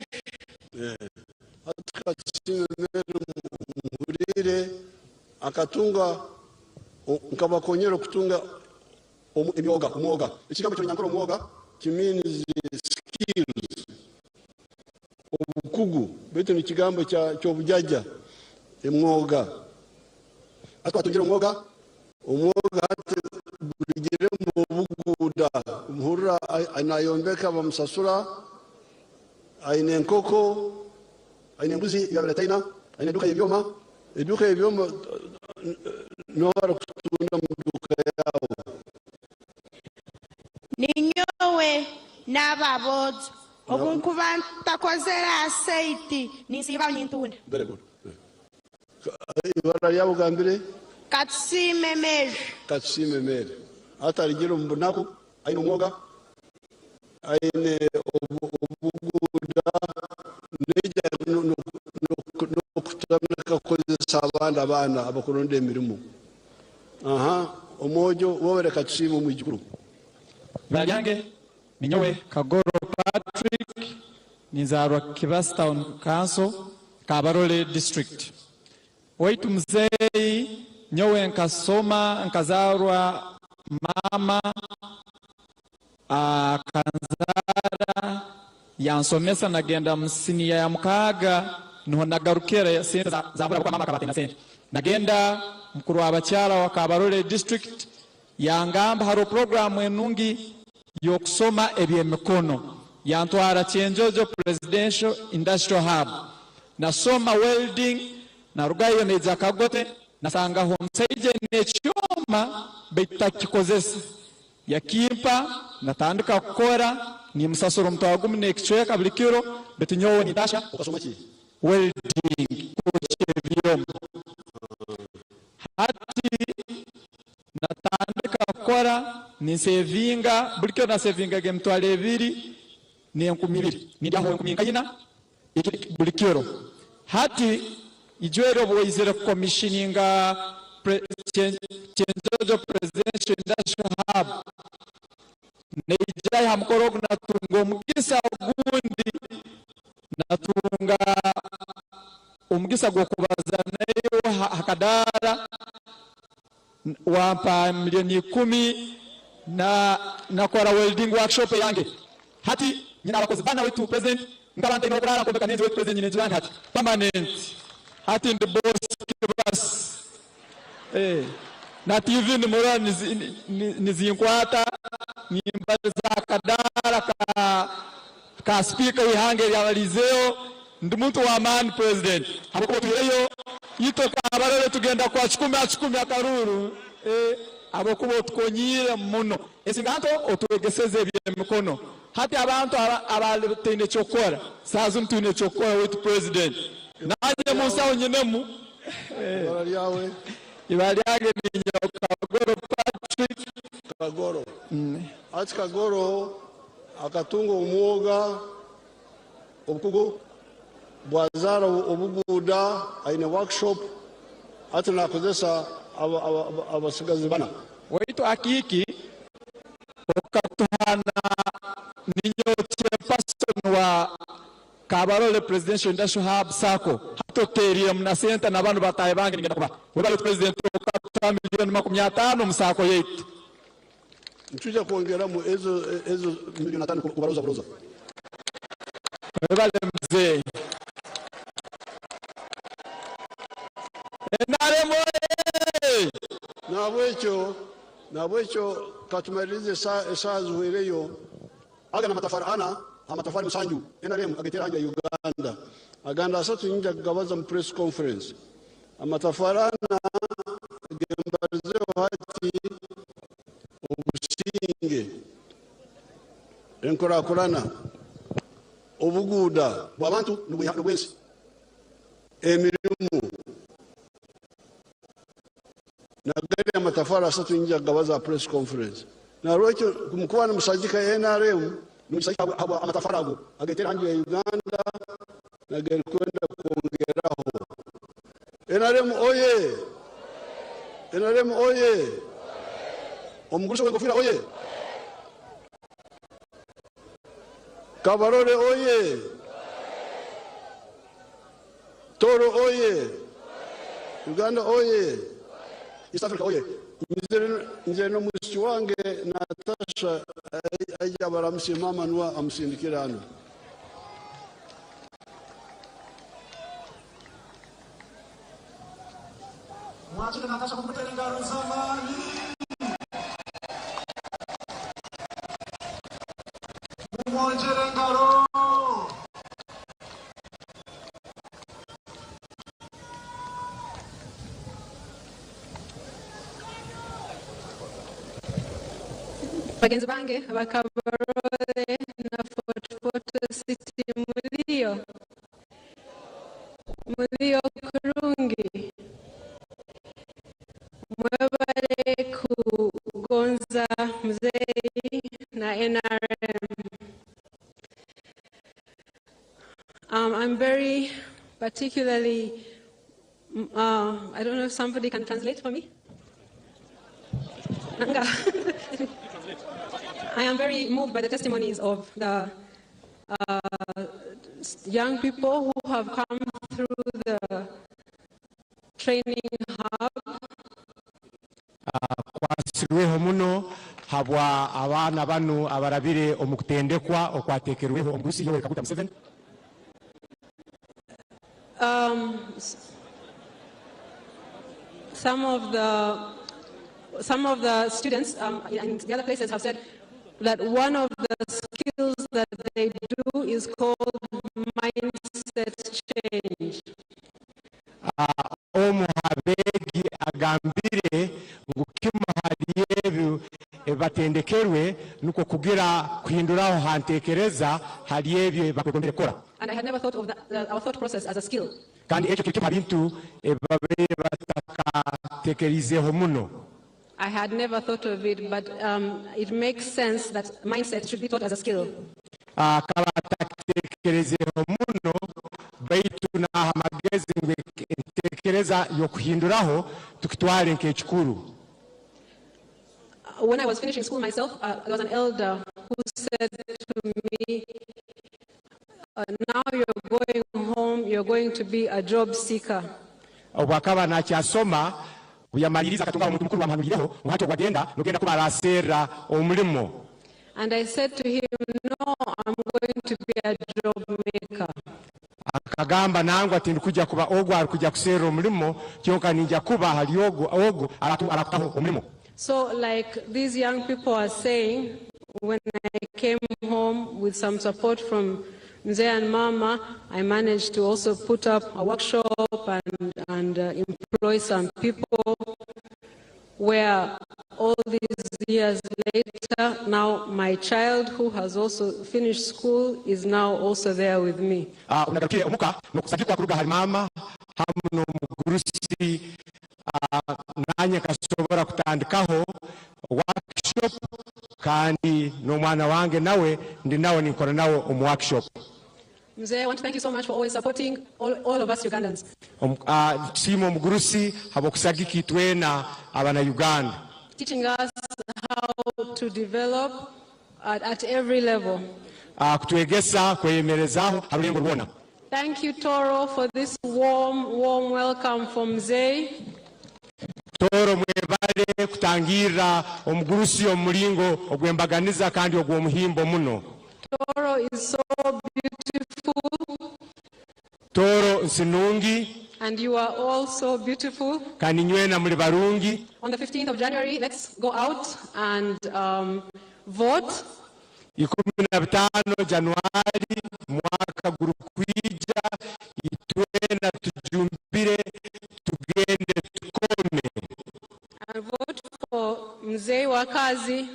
Katsime Mary murire akatunga nkabakonyero kutunga umwoga ikigambo cyo nyankoro umwoga kimini skills ubukugu beto ni kigambo cyo bujaja emwoga atwatungira umwoga burigire mu buguda umhura anayombeka bamusasura aine nkoko aine mbuzi ya letaina aine duka y'ibyoma no barakutunda mu duka yawo ninyowe n'ababozo obunkuba ntakozera saiti nisiba nyintunda very good ibara yabo gambire Katsime Mary atarigiro mbunako aine umwoga aine obuguda neja no kutameka kozesa abana abakuronde emirimo omojo wobere Katsime mu iguru Bajange ninyowe Kagoro Patrick nizarwa Kibasi Town Council Kabarole District. Waitu mzee nyowe nkasoma nkazarwa mama akanzara yansomesa nagenda musiniya ya mukaga niho nagarukira sente zabura kwa mama akabatena sente nagenda mukuru w'abakyala wa Kabarole district yangamba haro program enungi yokusoma ebyemikono yantwara Kyenjojo Presidential Industrial Hub nasoma welding narugayo neza Kagote nasanga homseije necyoma bitakikozesa yakimpa natandika kukora ni musasuro mutwagumu nekicweka buli kiro betunyowe nidasha ukasoma ki welding kuchevyoma hati natandika kukora ni sevinga buli kiro na sevinga gemtwale 2 ni 2,000 nidaho 10,000 buli kiro hati ijwero boizere commissioninga Kyenjojo Presidential Industrial Hub neijai hamkorogo natunga omugisa gundi natunga omugisa gwokubaza nayo hakadara wampa milioni 10 na nakora welding workshop yange hati nyina abakozi bana wetu president ngabante no kurara kombeka nezi wetu president nyine jwani hati permanent hati ndi boss kibas na TV ni mora nizinkwata nyimba za kadara ka speaker ihange ya walizeo ndi muntu wa man president hapo tuyeyo yito Kabarole tugenda kwa 10 akaruru abo kubo tukonyire muno esinganto otuwegeseze byemikono hati abantu abaletene chokora sazu mtune chokora wetu president naje musawo nyinemu yawe ibali yake ni Kagoro Patrick Kagoro ati Kagoro akatunga umwoga obukugo bwazara obuguda aina workshop ati nakozesa abasigazi bana waitu akiki okatuhana ninyo chairperson wa Kabarole Presidential Industrial Hub sako hatoteria mna center na bantu bataye bangi ngenda kuba webale president okatuha milioni 50 musako yetu mchuja kuongera mu ezo milioni 5 kubaroza webale mzee enare moye nabwecho katumalize saa zuhireyo aga na matafari amatafari musanju NRM agetera hanja Uganda aganda asatu nyinja gabaza mu press conference amatafarana gembazeo hati obusinge enkorakorana obuguda bw'abantu n'ubwensi emirimu nagari amatafari asatu nyinja gabaza press conference na rwekyo kumukwana musajika NRM numusajika amatafari ago agetera hanja Uganda nagari kwenda kuongeraho NRM oye omugusho w'engofira oye Kabarole oye Toro oye Uganda oye East Africa oye nze no musi wange Natasha aja baramusi mama nwa amusindikira hano Mwache Natasha kumpeleka ngaro zamani. Mwonjere ngaro. Bagenzi bange abakabarole na Photo City mulio kurungi mwebale kugonza mzee na NRM. I'm very particularly I don't know if somebody can translate for me. I am very moved by the testimonies of the young people who have come through the training hub banu abarabire omukutendekwa okwatekerweho omugusi Yoweri Kaguta Museveni. Some of the students in the other places have said that one of the skills that they do is called mindset change. Omuhabegi agambire ngukima haliyebu batendekerwe nuko kugira kuhinduraho hantekereza haliyebyo bakwegomere kora. And I had never thought of our thought process as a skill. Kandi ekyo kikima bintu babere batatekerizeho muno. I had never thought of it, but it makes sense that mindset should be taught as a skill. Kabatatekerizeho muno baitu na hamagezi ntekereza yokuhinduraho tukitwale nk'ekikuru. When I was finishing school myself, there was an elder who said to me, now you're going home, you're going to be a job seeker. Obwakaba nakyasoma buyamaliriza katonga omuntu mukuru bamuhanuliraho ngati ogwagenda nogenda kuba arasera omulimo. And I said to him, no, I'm going to be a job maker. Akagamba nangu ati ndikuja kuba ogwo alikuja kusera omulimo kyonka ninja kuba hali ogwo arakutaho omulimo. So like these young people are saying, when I came home with some support from Mzee and Mama, I managed to also put up a workshop and employ some people, where all these years later, now my child who has also finished school is now also there with me. Unagarukiye omuka nokusagikwa kuruga hari mama hamuno mugurusi nanye kasobora kutandikaho workshop kandi n'omwana wange nawe ndi nawe nikora nawe workshop. Mzee, I want to thank you so much for always supporting all of us Ugandans. Simo mugurusi habokusagiki twena abana Uganda. Teaching us how to develop at every level. Kutwegesa kweyemerezaho harulengo rubona. Thank you, Toro, for this warm welcome from Mzee. Toro mwebale kutangira omugurusi omulingo ogwembaganiza kandi ogwomuhimbo muno. Toro is so beautiful. Toro nsinungi. And you are all so beautiful. Kandi nywena muli barungi. On the 15th of January, let's go out and vote. 15 Januari mwaka gurukwija itwena tujumbire tugende tukome. And vote for Mzee Wakazi.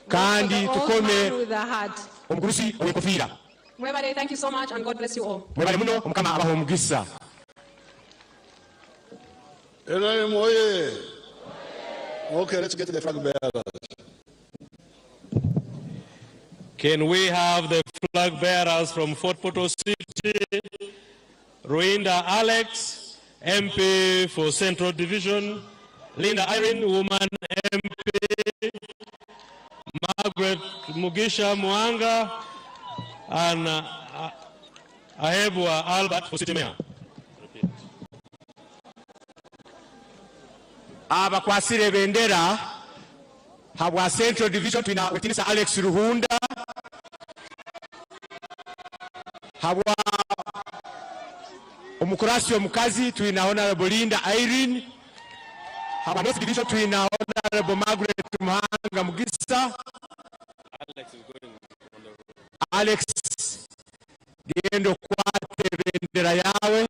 Kandi tukome with a heart. omugurusi owekofira. Mwebale, thank you so much and God bless you all. Mwebale muno omukama abaho omugisa. NRM oye. Okay, let's get to the flag bearers. Can we have the flag bearers from Fort Portal City? Ruinda Alex, MP for Central Division. Linda Irene, woman MP. Margaret Mugisha Mwanga. And Ahebwa Albert for City Mayor. Abakwasire bendera habwa Central Division twina wetinisa Alex Ruhunda. Habwa omukurasi omukazi twina Honorable Linda Irene. Habwa North Division twina Honorable Margaret Muhanga Mugisa. Alex is going on the road. Alex gendo kwate bendera yawe.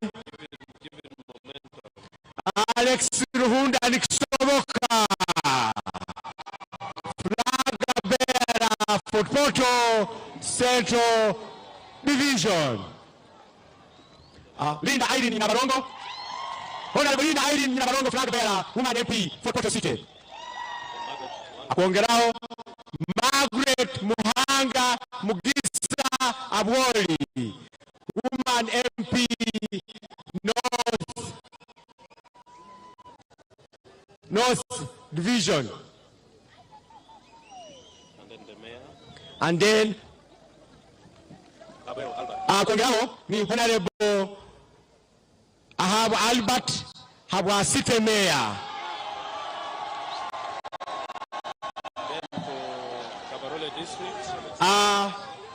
Alex Ruhunda nikisoboka. Flag bearer Fort Portal Central Division. Linda Irene Nyabarongo. Honorable Linda Irene Nyabarongo, flag bearer, woman MP Fort Portal City. Akongerao Margaret Muhanga Mugisa Abwoli, woman MP North Division. And then the mayor. And then Akongerao ni Honorable Ahab Albert Habwa City Mayor. Then for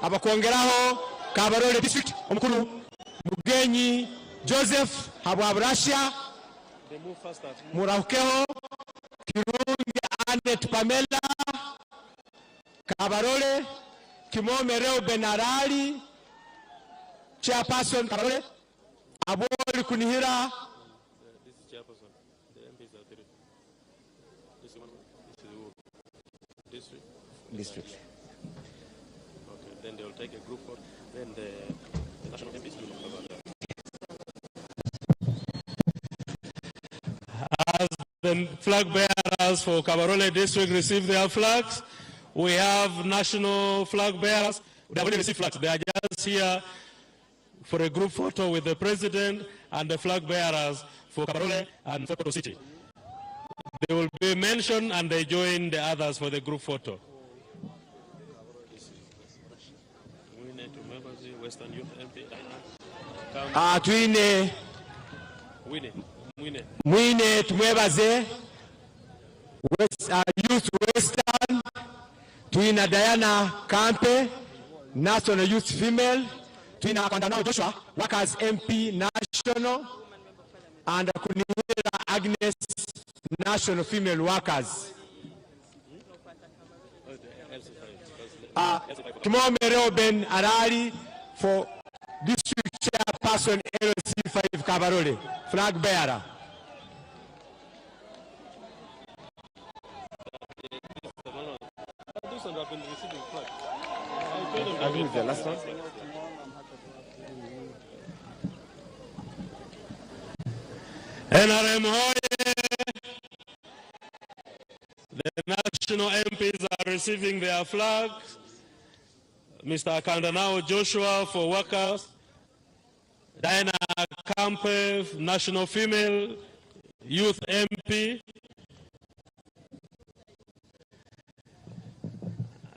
abakongeraho Kabarole district omukuru Mugenyi Joseph Habwabrasha Murahukeho Kirungi Anet Pamela Kabarole Kimomereo Benarali Chairperson Kabarole Abori Kunihira. This is Chairperson. The MPs are three. This one. This is who? District. Okay, then they will take a group photo. Then the national MPs will cover that. As the flag bearers for Kabarole district receive their flags, we have national flag bearers. They have already received flags. They are just here for a group photo with the president and the flag bearers for Kabarole and Fort Portal City. They will be mentioned and they join the others for the group photo. Western Youth MP. Twine Mwine tumwebaze Youth Western. Twina Diana Kampe, National Youth Female. Twina Kandanao Joshua, Workers MP National, and Kunihira Agnes, National Female Workers. Kimomero Ben Arari for District Chairperson LC5 Kabarole, flag bearer. I think the last one. NRM Hoye, the national MPs are receiving their flags. Mr. Kandanao Joshua for Workers, Diana Kampe, National Female Youth MP,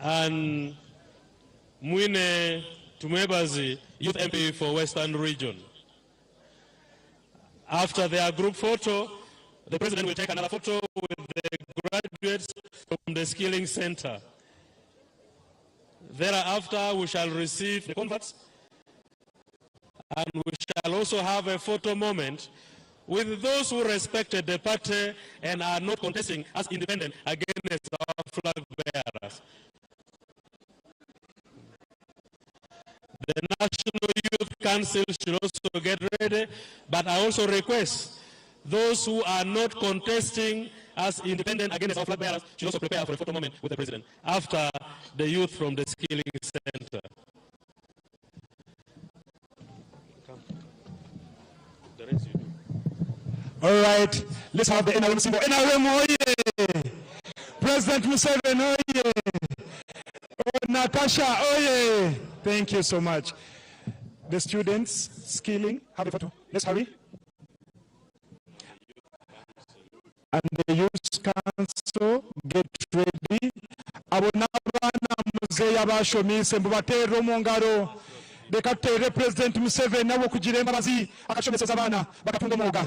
and Mwine Tumwebazi, Youth MP for Western Region. After their group photo, the president will take another photo with the graduates from the Skilling Center. Thereafter, we shall receive the converts, and we shall also have a photo moment with those who respected the party and are not contesting as independent against our flag bearers. The National Youth Council should also get ready, but I also request those who are not contesting as independent against our flag bearers should also prepare for a photo moment with the president after the youth from the Skilling Center. The rest you do. All right, let's have the NRM symbol. NRM, oye! President Museveni, oye! Oh, Natasha, oye! Thank you so much. The students, Skilling, have a photo. Let's hurry. And the youth council, get ready. Abona bana muzeya bashomise mbubatero mungaro. Dekatere President Museveni nabo kugira embabazi akashomeseza abana bakatunga umuga.